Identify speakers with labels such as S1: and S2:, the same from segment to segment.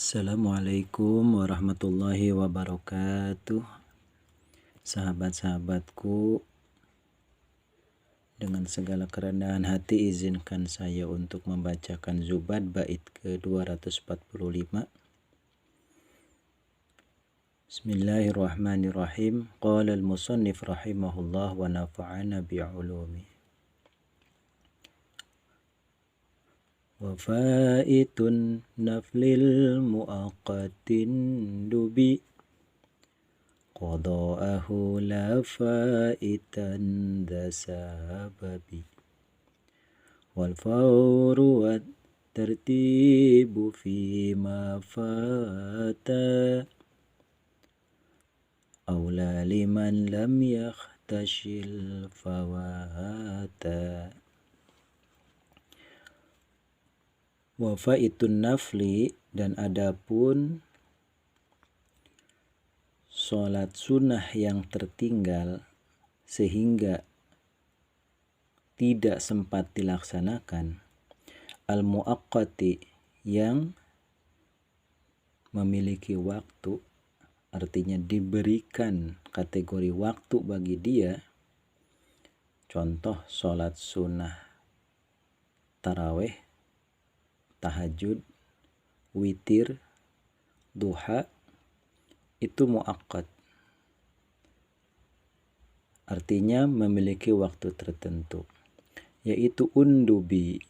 S1: Assalamualaikum warahmatullahi wabarakatuh. Sahabat-sahabatku, dengan segala kerendahan hati izinkan saya untuk membacakan Zubad bait ke-245. Bismillahirrahmanirrahim. Qala al-musannif rahimahullah wa nafa'ana bi'ulumi. Wa faitun naflil mu'aqatin dubi qada'ahu la faitan dha sababi wal fawru wat tertibu fima fata awla liman lam yakhtashil fawata. Wa faitun nafli, dan adapun sholat sunnah yang tertinggal sehingga tidak sempat dilaksanakan, al-muaqqati, yang memiliki waktu, artinya diberikan kategori waktu bagi dia. Contoh sholat sunnah taraweh, tahajud, witir, duha, itu muaqqat, artinya memiliki waktu tertentu, yaitu undubi,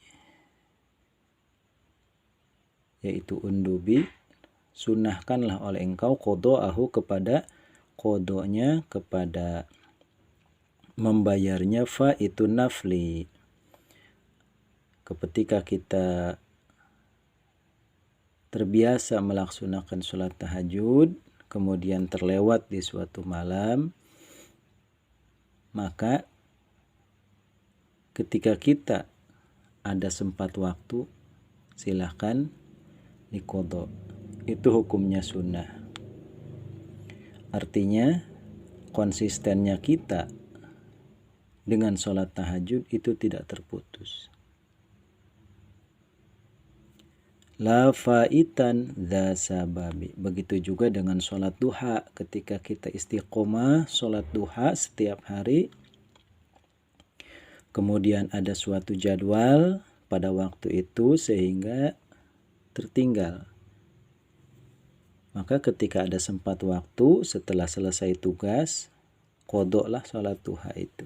S1: sunnahkanlah oleh engkau qada'ahu, kepada qadanya, kepada membayarnya, faitun nafli, ketika kita terbiasa melaksanakan sholat tahajud, kemudian terlewat di suatu malam, maka ketika kita ada sempat waktu, silahkan diqadha. Itu hukumnya sunnah. Artinya konsistennya kita dengan sholat tahajud itu tidak terputus. La faitan dha sababi. Begitu juga dengan sholat duha. Ketika kita istiqomah sholat duha setiap hari, kemudian ada suatu jadwal pada waktu itu sehingga tertinggal, maka ketika ada sempat waktu setelah selesai tugas, qadha sholat duha itu.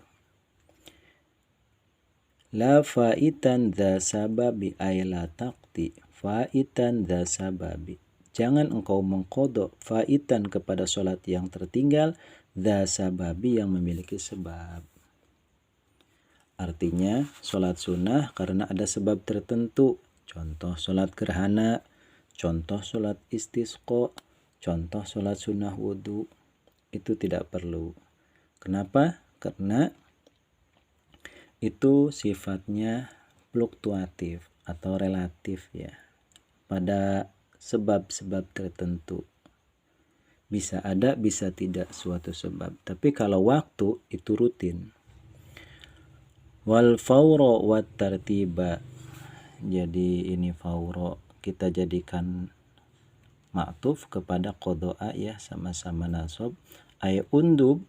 S1: La faitan dha sababi ay la taqdi faitan dha sababi. Jangan engkau mengqadha faitan kepada sholat yang tertinggal, dha sababi, yang memiliki sebab. Artinya sholat sunnah karena ada sebab tertentu. Contoh sholat gerhana, contoh sholat istisqa, contoh sholat sunnah wudhu, itu tidak perlu. Kenapa? Karena itu sifatnya fluktuatif atau relatif, ya, pada sebab-sebab tertentu. Bisa ada, bisa tidak suatu sebab. Tapi kalau waktu itu rutin. Wal fawro wat tartiba. Jadi ini fawro kita jadikan ma'tuf kepada qadha'a, ya, sama-sama nasab. Ay undub,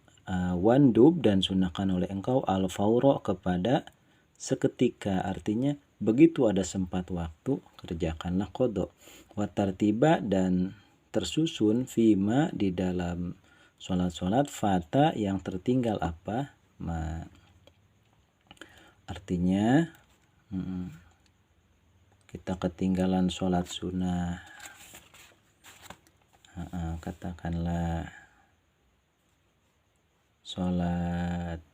S1: wandub, dan sunahkan oleh engkau al fawro, kepada seketika, artinya begitu ada sempat waktu kerjakanlah qadha. Wa tartiba, dan tersusun, fima, di dalam sholat-sholat, fata, yang tertinggal apa, ma, artinya kita ketinggalan sholat sunnah, katakanlah sholat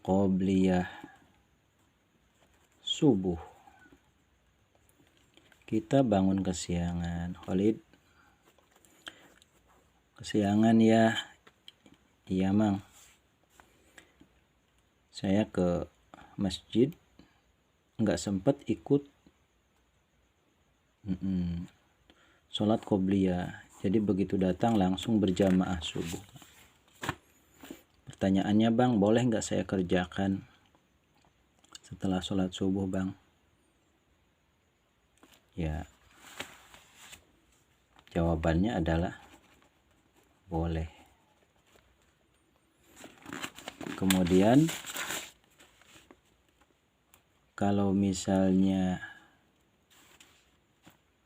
S1: qobliyah subuh, kita bangun kesiangan. Khalid, kesiangan ya? Iya mang, saya ke masjid nggak sempat ikut sholat qobliyah, jadi begitu datang langsung berjamaah subuh. Pertanyaannya, bang, boleh nggak saya kerjakan setelah sholat subuh, bang? Ya, jawabannya adalah boleh. Kemudian kalau misalnya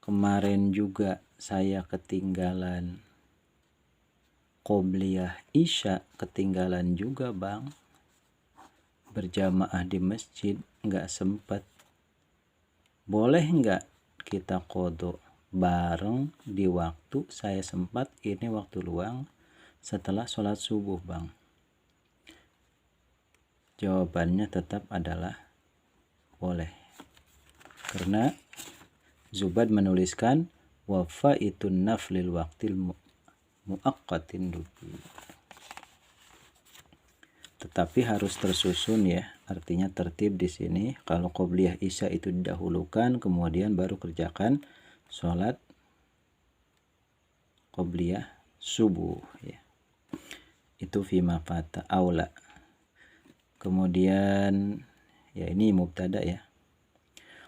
S1: kemarin juga saya ketinggalan qobliyah isya, ketinggalan juga bang, berjamaah di masjid, nggak sempat, boleh nggak kita qodho bareng di waktu saya sempat, ini waktu luang setelah sholat subuh bang? Jawabannya tetap adalah boleh, karena Zubad menuliskan wafa itu naflil waktil muaqqatin dubi. Tetapi harus tersusun ya, artinya tertib di sini. Kalau qobliyah isya itu didahulukan, kemudian baru kerjakan sholat qobliyah subuh ya. Itu fima fata aula. Kemudian ya ini mubtada ya.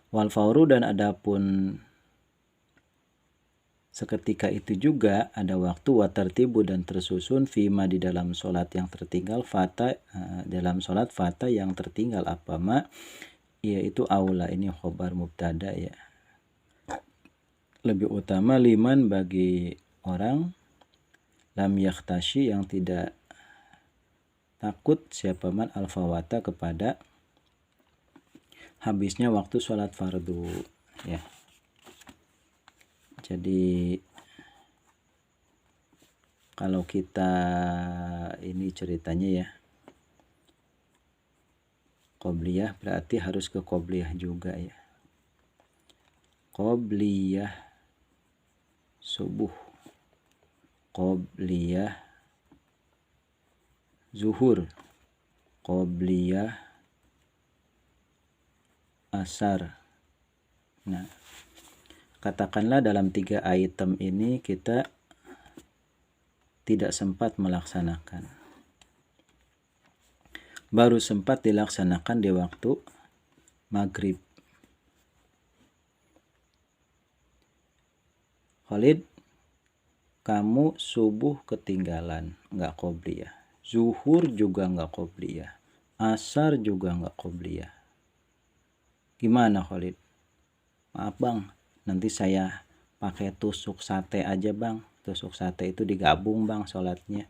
S1: Wal fauru, dan adapun seketika itu juga ada waktu wa tartibu dan tersusun fima di dalam sholat yang tertinggal, fata dalam sholat fata yang tertinggal apa ma, yaitu aula, ini khobar mubtada ya. Lebih utama liman bagi orang lam yakhtashi yang tidak takut siapa man al-fawata kepada habisnya waktu sholat fardu ya. Jadi kalau kita ini ceritanya ya, qobliyah berarti harus ke qobliyah juga ya. Qobliyah subuh, qobliyah zuhur, qobliyah asar. Nah, katakanlah dalam 3 item ini kita tidak sempat melaksanakan. Baru sempat dilaksanakan di waktu maghrib. Khalid, kamu subuh ketinggalan, nggak qobliyah. Zuhur juga nggak qobliyah. Asar juga nggak qobliyah. Gimana Khalid? Maaf bang, nanti saya pakai tusuk sate aja bang. Tusuk sate itu digabung bang sholatnya.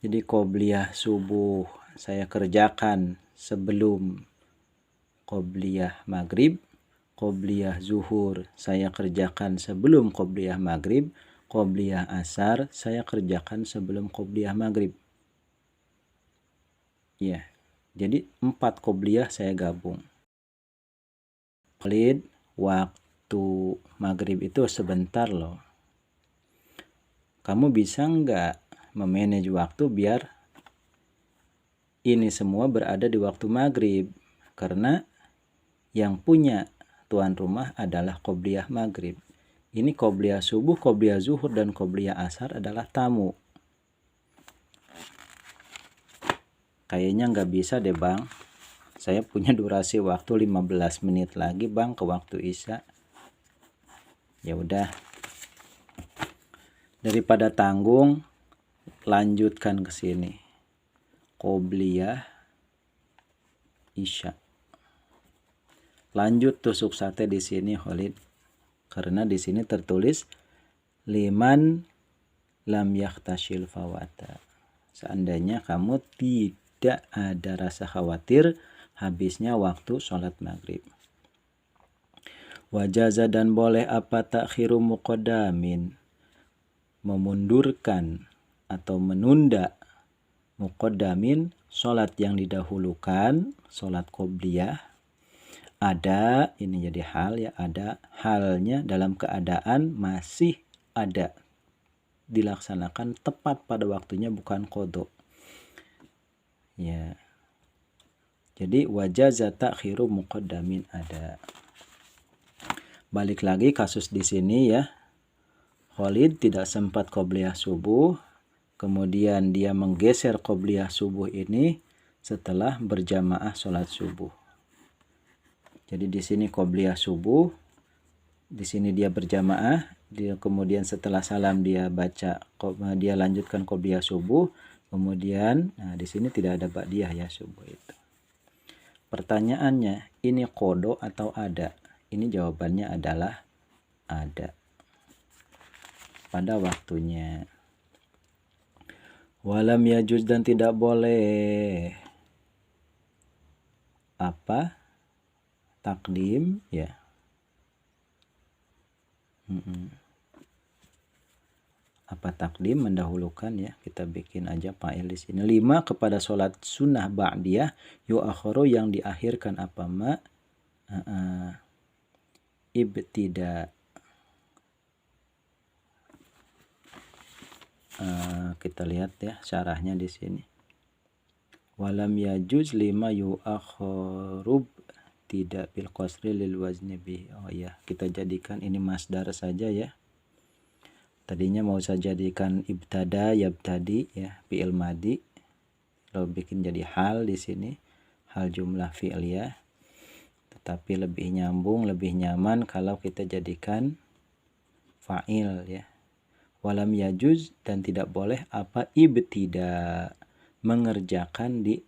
S1: Jadi qobliyah subuh saya kerjakan sebelum qobliyah maghrib. Qobliyah zuhur saya kerjakan sebelum qobliyah maghrib. Qobliyah asar saya kerjakan sebelum qobliyah maghrib. Ya, jadi 4 qobliyah saya gabung. Khalid, waktu maghrib itu sebentar loh. Kamu bisa nggak memanage waktu biar ini semua berada di waktu maghrib? Karena yang punya tuan rumah adalah qobliyah maghrib. Ini qobliyah subuh, qobliyah zuhur, dan qobliyah asar adalah tamu. Kayaknya nggak bisa deh bang. Saya punya durasi waktu 15 menit lagi bang ke waktu isya. Ya udah. Daripada tanggung, lanjutkan ke sini. Qobliyah isya. Lanjut tusuk sate di sini Khalid. Karena di sini tertulis liman lam yakhtashil fawata. Seandainya kamu tidak ada rasa khawatir habisnya waktu sholat maghrib. Wajaza, dan boleh apa takhiru muqaddamin, memundurkan atau menunda muqaddamin, sholat yang didahulukan, sholat qobliyah. Ada, ini jadi hal ya, ada halnya dalam keadaan masih ada, dilaksanakan tepat pada waktunya, bukan qodho. Ya. Jadi wajaza takhiru muqaddamin ada. Balik lagi kasus di sini ya. Khalid tidak sempat qobliyah subuh, kemudian dia menggeser qobliyah subuh ini setelah berjamaah sholat subuh. Jadi di sini qobliyah subuh di sini dia berjamaah, kemudian setelah salam dia baca, dia lanjutkan qobliyah subuh, kemudian di sini tidak ada ba'diyah ya subuh itu. Pertanyaannya, ini qada atau ada? Ini jawabannya adalah ada pada waktunya. Walam yajuz, dan tidak boleh apa? Takdim ya. Apa takdim, mendahulukan ya. Kita bikin aja fa'il di sini. 5 kepada sholat sunnah ba'diyah yu'akhiru, yang diakhirkan apa ma? Ibtida. Kita lihat ya syarahnya di sini. Walam yajuz 5 yu'akhiru tidak bil qasri lil wazni bi. Oh ya, kita jadikan ini masdar saja ya. Tadinya mau saya jadikan ibtada yabtadi ya, fi'il madi. Lalu bikin jadi hal di sini, hal jumlah fi'liyah. Tetapi lebih nyambung, lebih nyaman kalau kita jadikan fa'il ya. Walam yajuz, dan tidak boleh apa? Ibtida, mengerjakan di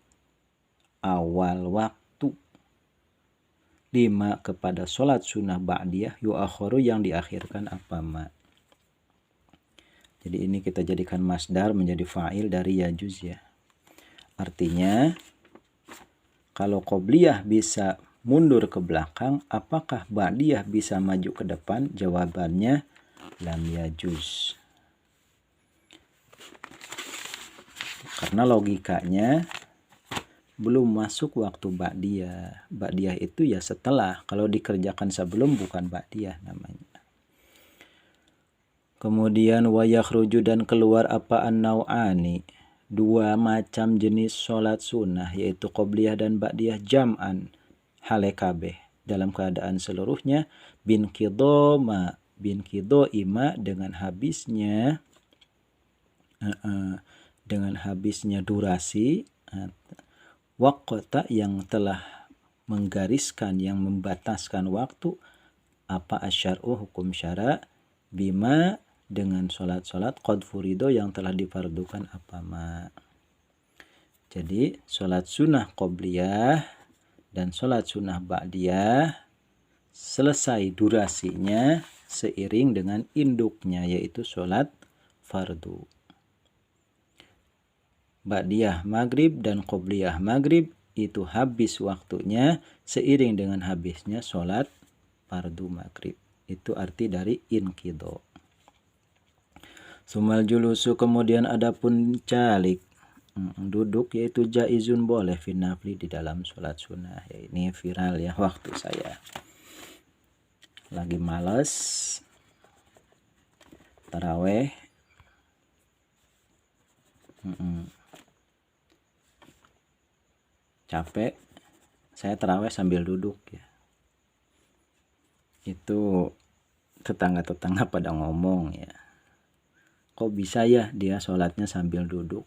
S1: awal waktu. 5 kepada sholat sunnah ba'diyah yu'akhiru, yang diakhirkan apa ma. Jadi ini kita jadikan masdar menjadi fa'il dari yajuz ya. Artinya kalau qobliyah bisa mundur ke belakang, apakah ba'diyah bisa maju ke depan? Jawabannya lam yajuz. Karena logikanya belum masuk waktu ba'diyah. Ba'diyah itu ya setelah. Kalau dikerjakan sebelum bukan ba'diyah namanya. Kemudian wa yakhruju, dan keluar apa? An-nau'ani, 2 macam jenis sholat sunnah, yaitu qobliyah dan ba'diyah jam'an, hale kabeh, dalam keadaan seluruhnya, bin qidoma, dengan habisnya durasi, waqta, yang telah menggariskan, yang membataskan waktu, apa? Asyar'u, hukum syara, bima, dengan sholat-sholat qad furido, yang telah difardukan apa ma. Jadi sholat sunnah qobliyah dan sholat sunnah ba'diyah selesai durasinya seiring dengan induknya, yaitu sholat fardu. Ba'diyah maghrib dan qobliyah maghrib itu habis waktunya seiring dengan habisnya sholat fardu maghrib. Itu arti dari inqido. Sumal julusu, kemudian adapun calik, duduk, yaitu jaizun, boleh, finafli, di dalam sholat sunnah ya. Ini viral ya, waktu saya lagi males taraweh, capek, saya taraweh sambil duduk ya. Itu tetangga-tetangga pada ngomong ya, kok bisa ya dia sholatnya sambil duduk?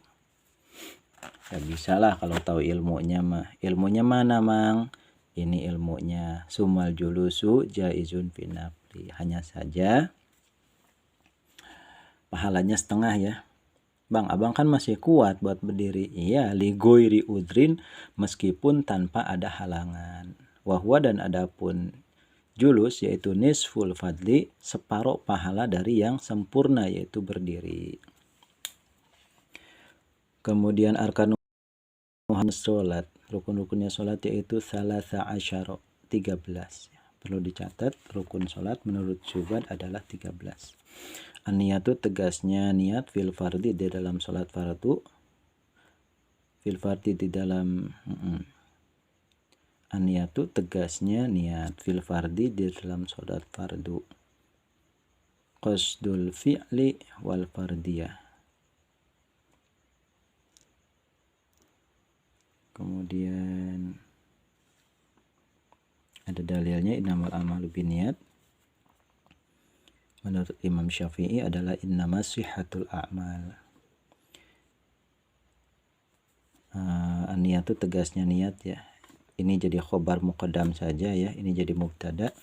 S1: Ya bisa lah kalau tahu ilmunya mah. Ilmunya mana mang? Ini ilmunya sumal julusu jaizun finafli. Hanya saja pahalanya setengah ya. Bang, abang kan masih kuat buat berdiri. Iya, ligoiri udrin, meskipun tanpa ada halangan. Wahwa, dan adapun julus, yaitu nisful fadli, separuh pahala dari yang sempurna, yaitu berdiri. Kemudian arkanul sholat, rukun-rukunnya sholat, yaitu salasa asyara, 13. Perlu dicatat, rukun sholat menurut Syubhat adalah 13. An-niyatu, tegasnya niat, fil fardi, di dalam sholat fardu, fil fardi, di dalam an-niyatu, tegasnya niat, fil fardi, di dalam sholat fardu, qasdul fi'li wal fardiyah. Kemudian ada dalilnya, innamal a'malu binniyat. Menurut Imam Syafi'i adalah innamas sihhatul a'mal. Niat itu tegasnya niat ya. Ini jadi khobar muqaddam saja ya. Ini jadi mubtada.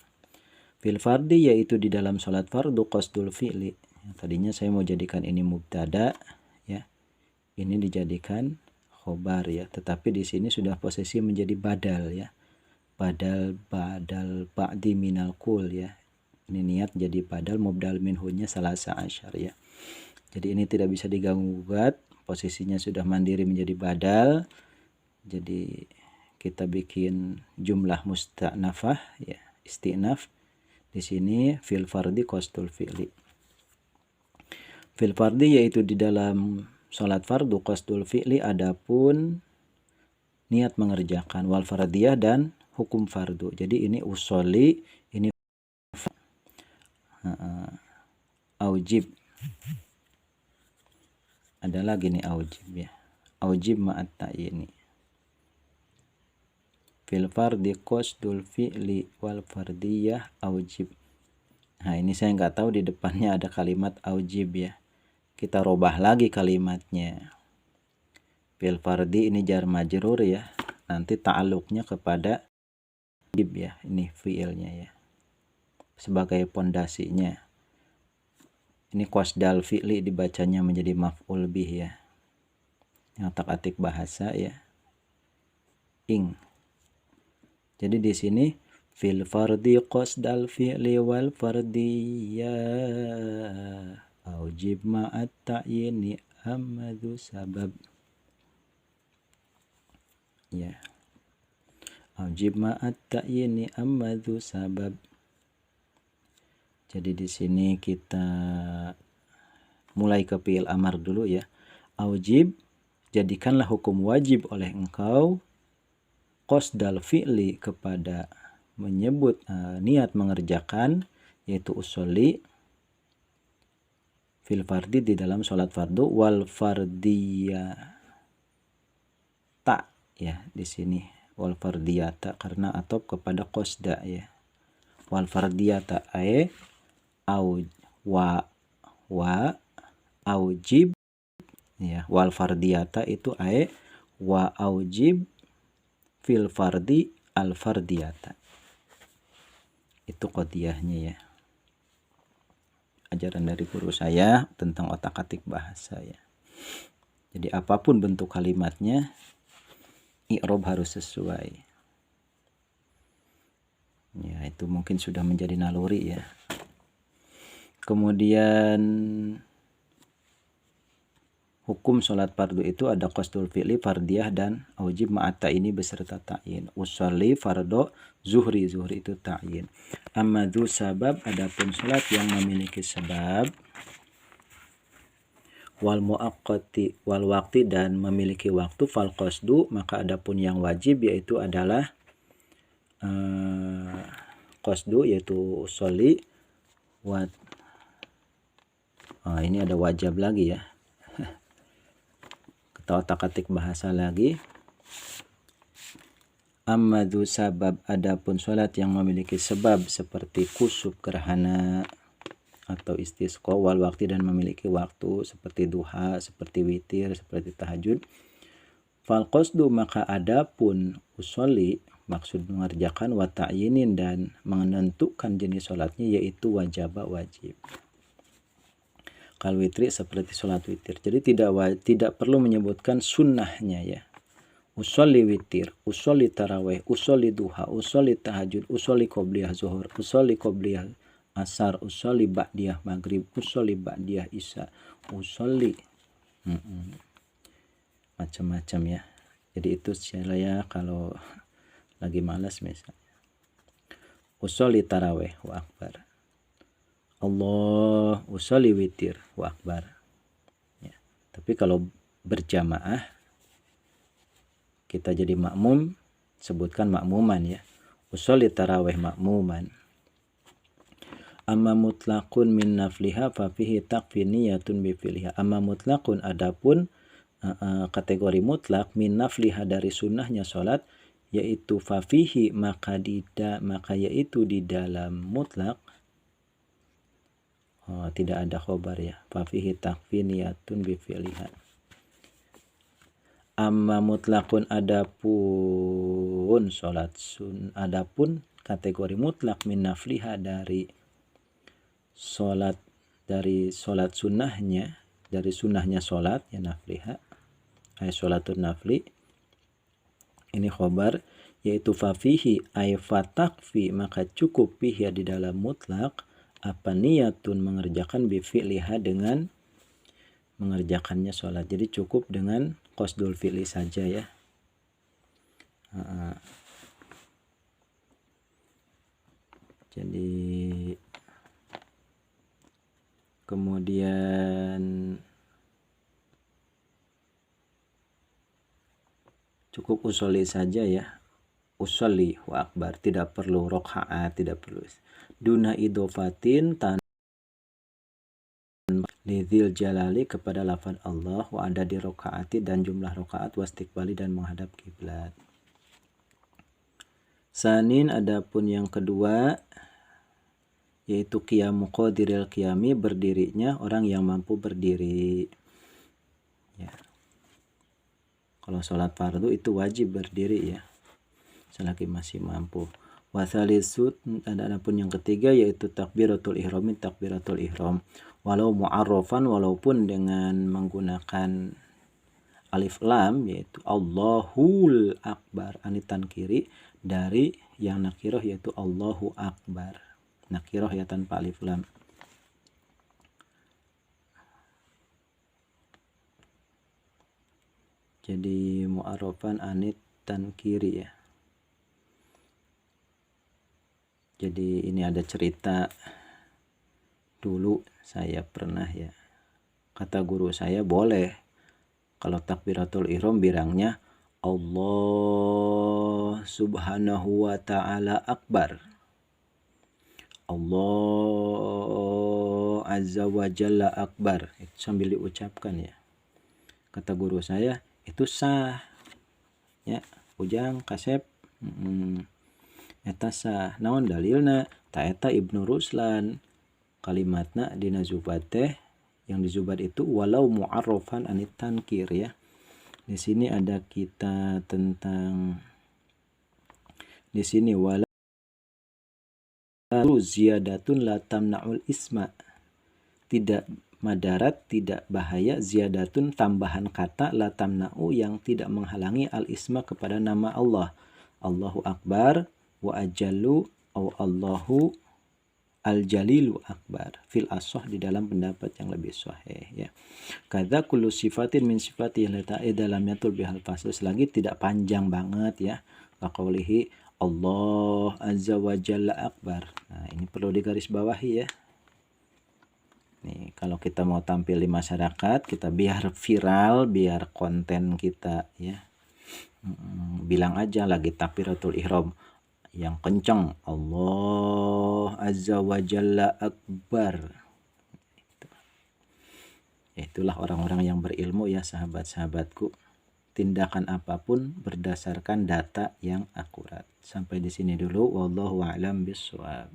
S1: Fil fardi yaitu di dalam sholat fardu qasdul fi'li. Tadinya saya mau jadikan ini mubtada ya. Ini dijadikan khobar ya, tetapi di sini sudah posisi menjadi badal ya. Badal ba'di minal kul ya. Ini niat jadi badal mubdal minhunya salasa asyar ya. Jadi ini tidak bisa diganggu gugat, posisinya sudah mandiri menjadi badal. Jadi kita bikin jumlah musta'nafah ya, istinaf. Di sini fil fardi qasdul fi'li. Fil fardi yaitu di dalam sholat fardu qasdul fi'li, adapun niat mengerjakan, wal fardiyah dan hukum fardu. Jadi ini usolli, ini aujib. Ada lagi nih aujib ya. Aujib ma'at ta'yini. Fil fardi qasdul fi'li wal fardiyah aujib. Nah ini saya nggak tahu di depannya ada kalimat aujib ya. Kita robah lagi kalimatnya. Fil fardi ini jar majrur ya. Nanti ta'alluqnya kepada aujib ya. Ini fi'ilnya ya. Sebagai pondasinya. Ini qasdal fi'li dibacanya menjadi maf'ul bih ya. Yang otak-atik bahasa ya. Ing. Jadi di sini fil fardi qasdal fi'li wal fardiyah aujib ma'at ta'yini amadhu sabab. Ya. Aujib ma'at ta'yini amadhu sabab. Jadi di sini kita mulai ke fi'il amar dulu ya. Aujib, jadikanlah hukum wajib oleh engkau qasdal fi'li kepada menyebut niat mengerjakan, yaitu usolli fil fardi di dalam sholat fardu, wal fardiyata ya di sini wal fardiyata karena atop kepada qasda ya. Wal fardiyata au wa aujib ya. Wal fardiyata itu wa aujib fil fardi al fardiyata. Itu qadiyahnya ya. Ajaran dari guru saya tentang otak-atik bahasa ya. Jadi apapun bentuk kalimatnya, i'rab harus sesuai. Ya, itu mungkin sudah menjadi naluri ya. Kemudian hukum sholat fardu itu ada qasdul fi'li, fardiyah, dan aujib ma'ata ini beserta ta'yin. Usolli fardo zuhri itu ta'yin. Amma dzu sabab, adapun sholat yang memiliki sebab, wal muaqqati wal waqti dan memiliki waktu, fal qasdu, maka adapun yang wajib yaitu adalah qasdu yaitu usolli ini ada wajib lagi ya. Kita otak-atik bahasa lagi. Amma dzu sabab, adapun sholat yang memiliki sebab seperti kusuf gerhana atau istisqa, wal waktu dan memiliki waktu seperti duha, seperti witir, seperti tahajud. Fal qasdu, maka adapun usolli maksud mengerjakan, wa ta'yinin dan menentukan jenis sholatnya yaitu wajib. Kal witri seperti sholat witir. Jadi tidak perlu menyebutkan sunnahnya ya. Usolli witir, usolli tarawih, usolli duha, usolli tahajud, usolli qobliyah zuhur, usolli qobliyah asar, usolli ba'diyah maghrib, usolli ba'diyah isya, usolli macam-macam ya. Jadi itu saya kalau lagi malas misalnya. Usolli tarawih wa akbar. Allah usolli witir wa akbar ya. Tapi kalau berjamaah kita jadi makmum, sebutkan makmuman ya. Usolli tarawih makmuman. Amma mutlaqun min nafliha fa fihi takfi niyatun bi fi'liha. Amma mutlaqun, adapun kategori mutlak, min nafliha dari sunnahnya salat, yaitu fa fihi maka yaitu di dalam mutlak tidak ada khobar ya. Fa fihi takfi niyatun bi fi'liha. Amma mutlaqun, adapun salat adapun kategori mutlak min nafliha dari sholat sunnahnya, dari sunnahnya sholat ya nafliha ay sholatun nafli. Ini khobar, yaitu fafihi ay fatakfi, maka cukup fihi di dalam mutlak apa niyatun mengerjakan bifi'liha dengan mengerjakannya sholat. Jadi cukup dengan qasdul fi'li saja ya. Jadi kemudian cukup usolli saja ya, usolli wa akbar, tidak perlu rokaat, tidak perlu duna idofatin tan lidhil jalali kepada lafaz Allah, wa ada di rokaati dan jumlah rokaat, wastiqbali dan menghadap kiblat. Sanin, adapun yang kedua yaitu qiyamu qadiril qiyami, berdirinya orang yang mampu berdiri ya. Kalau sholat fardu itu wajib berdiri ya, selagi masih mampu. Wasalisut, dan adapun yang ketiga yaitu takbiratul ihram, takbiratul ihram walau mu'arrafan, walaupun dengan menggunakan alif lam, yaitu Allahul akbar, anitan kiri dari yang nakiroh yaitu Allahu akbar, nakiroh ya tanpa alif lam. Jadi mu'arrafan anit tan kiri ya. Jadi ini ada cerita dulu saya pernah ya, kata guru saya boleh kalau takbiratul ihram bilangnya Allah subhanahu wa ta'ala akbar, Allah azza wa jalla akbar, itu sambil diucapkan ya. Kata guru saya itu sah ya, ujang kasep eta sah. Naon dalilna? Ta eta Ibnu Ruslan kalimatna dina zubat teh, yang di zubat itu walau mu'arrafan anit tankir ya. Di sini ada kita tentang di sini walau ziyadatun la tamna'ul isma, tidak madarat, tidak bahaya, ziyadatun tambahan kata, la tamna'u yang tidak menghalangi al isma kepada nama Allah. Allahu akbar wa ajallu au Allahu al-jalilu akbar fil asoh, di dalam pendapat yang lebih sahih ya. Kadza kullu sifatin min sifati lata'i dalam yatul bihal fasl, selagi tidak panjang banget ya. Qaulihi Allah azza wa jalla akbar. Nah, ini perlu digarisbawahi ya. Nih, kalau kita mau tampil di masyarakat, kita biar viral, biar konten kita ya. Bilang aja lagi takbiratul ihram yang kencang, Allah azza wa jalla akbar. Itulah orang-orang yang berilmu ya sahabat-sahabatku. Tindakan apapun berdasarkan data yang akurat. Sampai di sini dulu, wallahu a'lam bishawab.